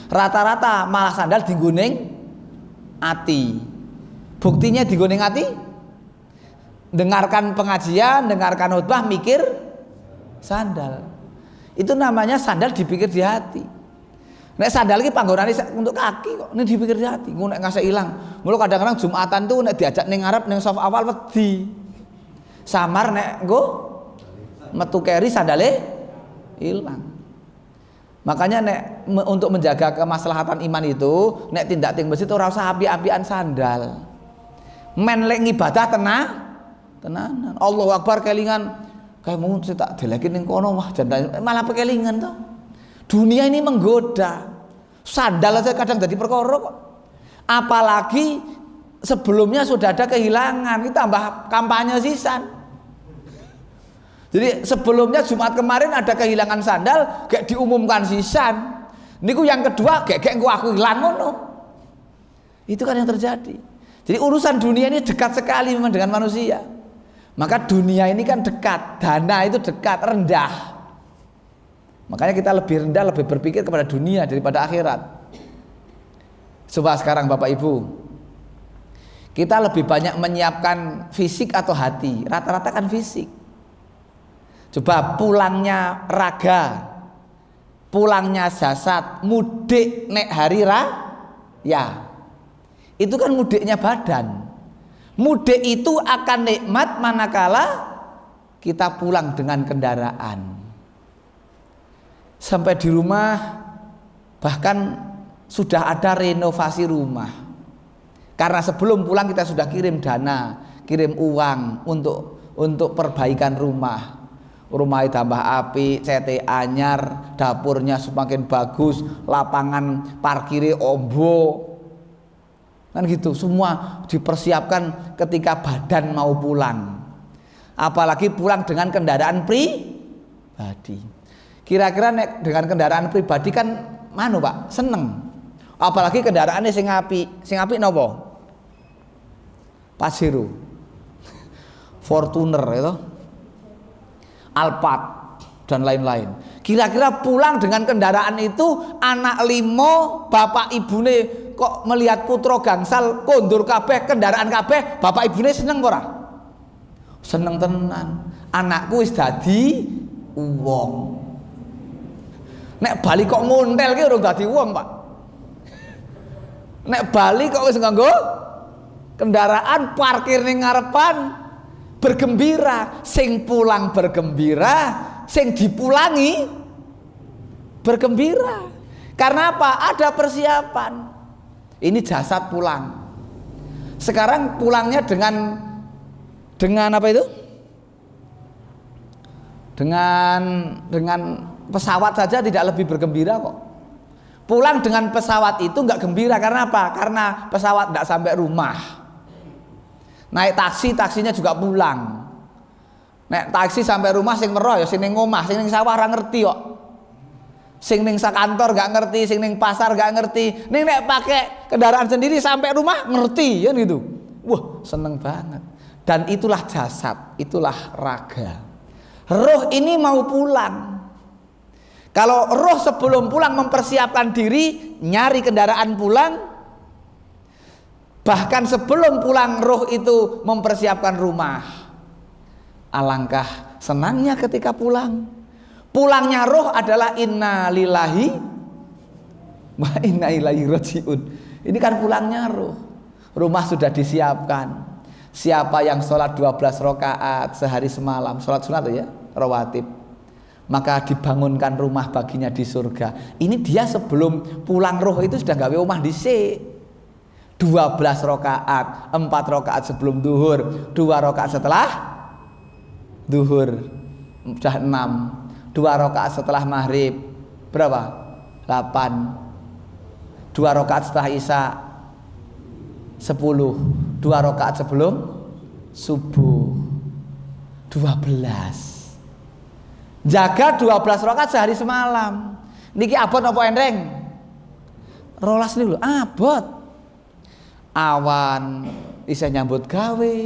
Rata-rata malah sandal dienggo ning ati. Buktinya dienggo ning ati? Dengarkan pengajian, dengarkan khutbah, mikir sandal. Itu namanya sandal dipikir di hati. Nek sandal iki panggonane untuk kaki kok, nek dipikir di hati. Ngono nek ngase ilang. Mula kadang-kadang Jumatan tuh nek diajak ning ngarep ning saf awal wedi. Samar nek nggo metu keri sandale hilang. Makanya nek untuk menjaga kemaslahatan iman itu, nek tindak ting masjid ora usah api-apian sandal. Men lek ngibadah tenanan. Allahu Akbar kelingan kayak mau tak deleki ning kono wah jantan malah pekelingan to. Dunia ini menggoda. Sandal aja kadang jadi perkara kok. Apalagi sebelumnya sudah ada kehilangan, kita tambah kampanye sisan. Jadi sebelumnya Jumat kemarin ada kehilangan sandal, gak diumumkan sisan. Niku yang kedua, gak aku hilang ngono. Itu kan yang terjadi. Jadi urusan dunia ini dekat sekali memang dengan manusia. Maka dunia ini kan dekat, dana itu dekat, rendah. Makanya kita lebih rendah, lebih berpikir kepada dunia daripada akhirat. Coba sekarang Bapak Ibu, kita lebih banyak menyiapkan fisik atau hati? Rata-rata kan fisik. Coba pulangnya raga, pulangnya jasad, mudik nek hari raya, itu kan mudiknya badan. Mudik itu akan nikmat manakala kita pulang dengan kendaraan. Sampai di rumah bahkan sudah ada renovasi rumah. Karena sebelum pulang kita sudah kirim dana, kirim uang untuk perbaikan rumah. Rumah tambah api, CT anyar, dapurnya semakin bagus, lapangan parkirnya ombo. Kan gitu, semua dipersiapkan ketika badan mau pulang. Apalagi pulang dengan kendaraan pribadi. Kira-kira dengan kendaraan pribadi kan manu Pak, seneng. Apalagi kendaraannya sing apik napa? Pajero. Fortuner itu. Alphard dan lain-lain. Kira-kira pulang dengan kendaraan itu anak limo, bapak ibune kok melihat putra gangsal kondur kabeh kendaraan kabeh, bapak ibune seneng ora? Seneng tenan. Anakku wis dadi wong. Nek bali kok ngontel ki urung dadi wong, Pak. Nek bali kok wis nganggo kendaraan parkir ning ngarepan bergembira, sing pulang bergembira, sing dipulangi bergembira. Karena apa? Ada persiapan. Ini jasad pulang. Sekarang pulangnya dengan apa itu? Dengan pesawat saja tidak lebih bergembira kok. Pulang dengan pesawat itu nggak gembira karena apa? Karena pesawat nggak sampai rumah. Naik taksi, taksinya juga pulang. Naik taksi sampai rumah sing weruh ya sing ning omah, sing ning sawah ora ngerti kok. Sing ning kantor nggak ngerti, sing ning pasar nggak ngerti. Ning nek pakai kendaraan sendiri sampai rumah ngerti kan gitu. Wah, seneng banget. Dan itulah jasad, itulah raga. Roh ini mau pulang. Kalau roh sebelum pulang mempersiapkan diri, nyari kendaraan pulang. Bahkan sebelum pulang roh itu mempersiapkan rumah. Alangkah senangnya ketika pulang. Pulangnya roh adalah inna lillahi wa inna ilaihi rajiun. Ini kan pulangnya roh. Rumah sudah disiapkan. Siapa yang sholat 12 rakaat sehari semalam, sholat sunat ya, rawatib, maka dibangunkan rumah baginya di surga. Ini dia sebelum pulang roh itu sudah gawe omah dhisik. 12 rakaat, 4 rakaat sebelum duhur, 2 rakaat setelah duhur, sudah 6. 2 rakaat setelah maghrib, berapa? 8. 2 rakaat setelah isya, 10. 2 rakaat sebelum subuh, 12. Jaga 12 rakaat sehari semalam. Niki abot apa endeng? Rolas niku lho, abot. Awan isih nyambut gawe.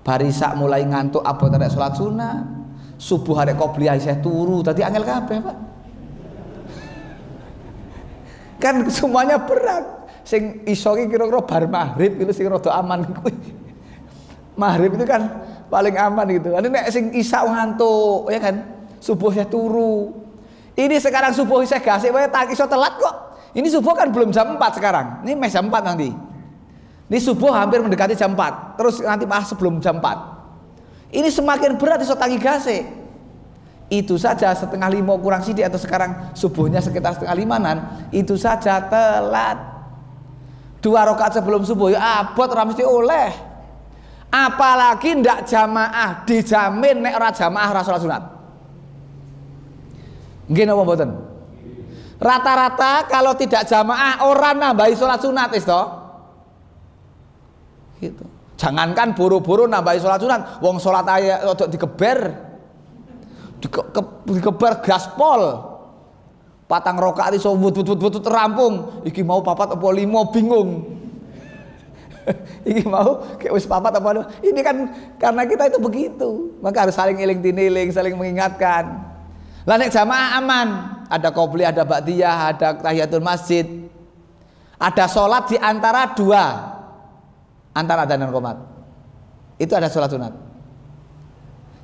Barisak mulai ngantuk abot arek salat sunat. Subuh arek qobliyah isih turu, dadi angel kabeh, Pak. Kan semuanya berat. Sing iso ki kira-kira bar maghrib itu sing rada aman kuwi. Maghrib itu kan paling aman gitu. Ini nek sing isya ngantuk ya kan, subuh saya turu. Ini sekarang subuh saya gasik wae tak iso telat kok. Ini subuh kan belum jam 4 sekarang. Ini mes jam 4 nanti. Ini subuh hampir mendekati jam 4. Terus nanti sebelum jam 4. Ini semakin berat iso tangi gasik. Itu saja 4:30 kurang sidik atau sekarang subuhnya sekitar 4:30-an, itu saja telat. 2 rakaat sebelum subuh ya abot ora mesti oleh. Apalagi ndak jamaah, dijamin nek ora jamaah ora salat sunat. Nggih napa mboten? Rata-rata kalau tidak jamaah orang nambahi salat sunat wis to. Gitu. Jangankan buru-buru nambahi salat sunat, wong salat ae rada digeber. Digeber gaspol. 4 rakaat iso wut-wut rampung. Iki mau 4 apa 5 bingung. Iki mau kayak wis 4 apa. Ini kan karena kita itu begitu. Maka harus saling iling tiniling, saling mengingatkan. Lah nek jamaah aman, ada qobliyah, ada ba'diyah, ada tahiyatul masjid. Ada sholat di antara 2. Antara adzan dan qomat. Itu ada sholat sunat.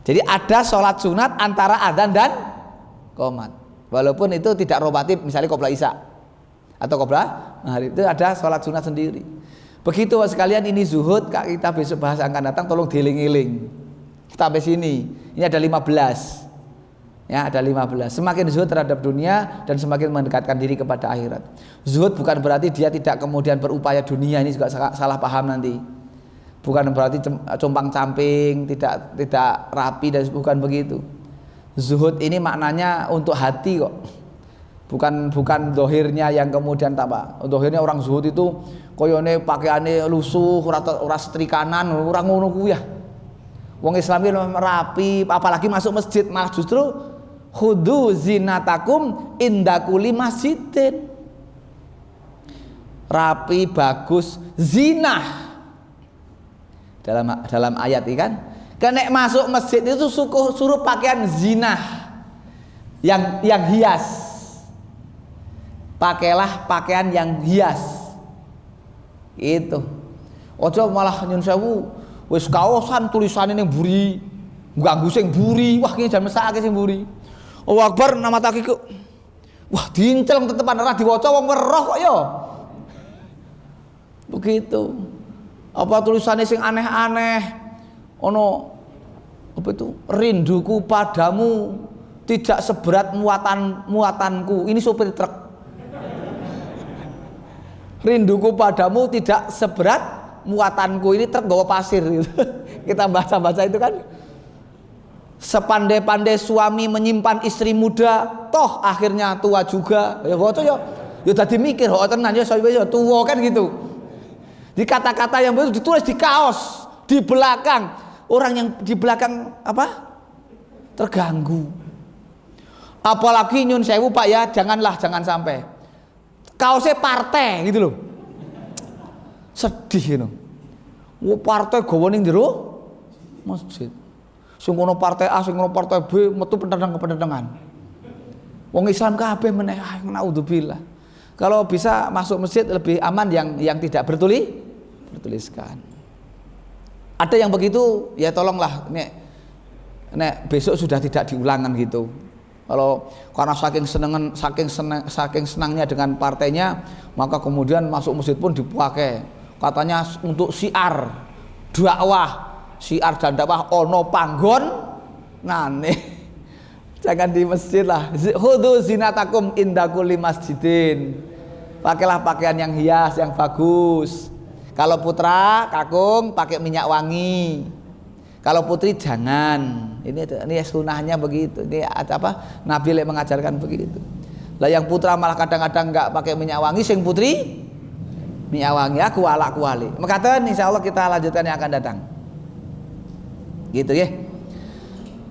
Jadi ada sholat sunat antara adzan dan qomat. Walaupun itu tidak rawatib, misalnya qobla isya atau qobla maghrib, itu ada sholat sunat sendiri. Begitu sekalian, ini zuhud. Kita besok bahas akan datang, tolong dieling-eling. Kita sampai sini. Ini ada 15. Ya, ada 15. Semakin zuhud terhadap dunia dan semakin mendekatkan diri kepada akhirat. Zuhud bukan berarti dia tidak kemudian berupaya dunia, ini juga salah paham nanti. Bukan berarti compang-camping, tidak rapi dan bukan begitu. Zuhud ini maknanya untuk hati kok. Bukan dohirnya yang kemudian tak apa. Dohirnya orang zuhud itu koyone pakaiane lusuh, ora setrikanan, ora ngono kuwi ya. Wong Islam iki rapi, apalagi masuk masjid, malah justru khudu zinatakum inda kulli masjidin. Rapi, bagus, zinah. Dalam ayat ini kan, kenek masuk masjid itu suruh pakaian zinah yang hias. Pakailah pakaian yang hias. Itu. Ojo malah nyun sewu wis kaosan tulisane ning mburi, ganggu sing mburi. Wah iki jan mesake sing mburi. Allahu Akbar nama takiku. Wah diinceleng tetepan ora diwaca wong weruh kok ya. Begitu. Apa tulisannya sing aneh-aneh. Ono apa itu? Rinduku padamu tidak seberat muatanku. Ini sopir truk. rinduku padamu tidak seberat muatanku ini tergawa pasir gitu. Kita baca-baca itu kan, sepandai-pandai suami menyimpan istri muda toh akhirnya tua juga ya bocah ya tadi mikir tenan ya saya tua kan gitu. Di kata-kata yang begitu ditulis di kaos di belakang, orang yang di belakang apa terganggu. Apalagi nyun sewu Pak ya, jangan sampai kaosnya partai gitu loh, sedih gitu. Partai gawa ning jero masjid. Sing ono partai A, sing ono partai B, metu pendengan-pendengan. Wong Islam kabeh meneh, naudzubillah. Kalau bisa masuk masjid lebih aman yang tidak bertuliskan. Ada yang begitu, ya tolonglah nek besok sudah tidak diulangan gitu. Kalau karena saking senangnya dengan partainya, maka kemudian masuk masjid pun dipakai. Katanya untuk syiar dakwah, syiar dan dakwah ono panggon ngane. Jangan di masjid lah. Khudzu zinatakum inda kulli masjidin. Pakailah pakaian yang hias, yang bagus. Kalau putra, kakung pakai minyak wangi. Kalau putri jangan. Ini sunahnya begitu. Ini apa? Nabi mengajarkan begitu. Lah yang putra malah kadang-kadang enggak pakai minyak wangi, sing putri minyak wangi aku kuali. Mekaten insyaallah kita lanjutkan yang akan datang. Gitu ya.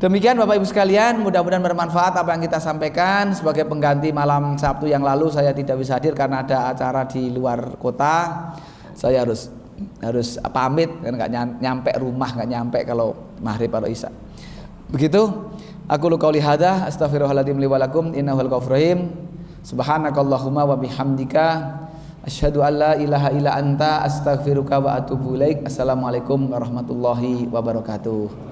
Demikian Bapak Ibu sekalian, mudah-mudahan bermanfaat apa yang kita sampaikan. Sebagai pengganti malam Sabtu yang lalu saya tidak bisa hadir karena ada acara di luar kota. Saya harus pamit kan, nggak nyampe rumah, nggak nyampe kalau maghrib atau isya. Begitu. Aku qouli hadza astaghfirullahaladzim li wa lakum innahu al-ghafurur rahim. Subhanakallahumma wa bihamdika asyhadu an la ilaha illa anta astaghfiruka wa atubu ilaik. Assalamualaikum warahmatullahi wabarakatuh.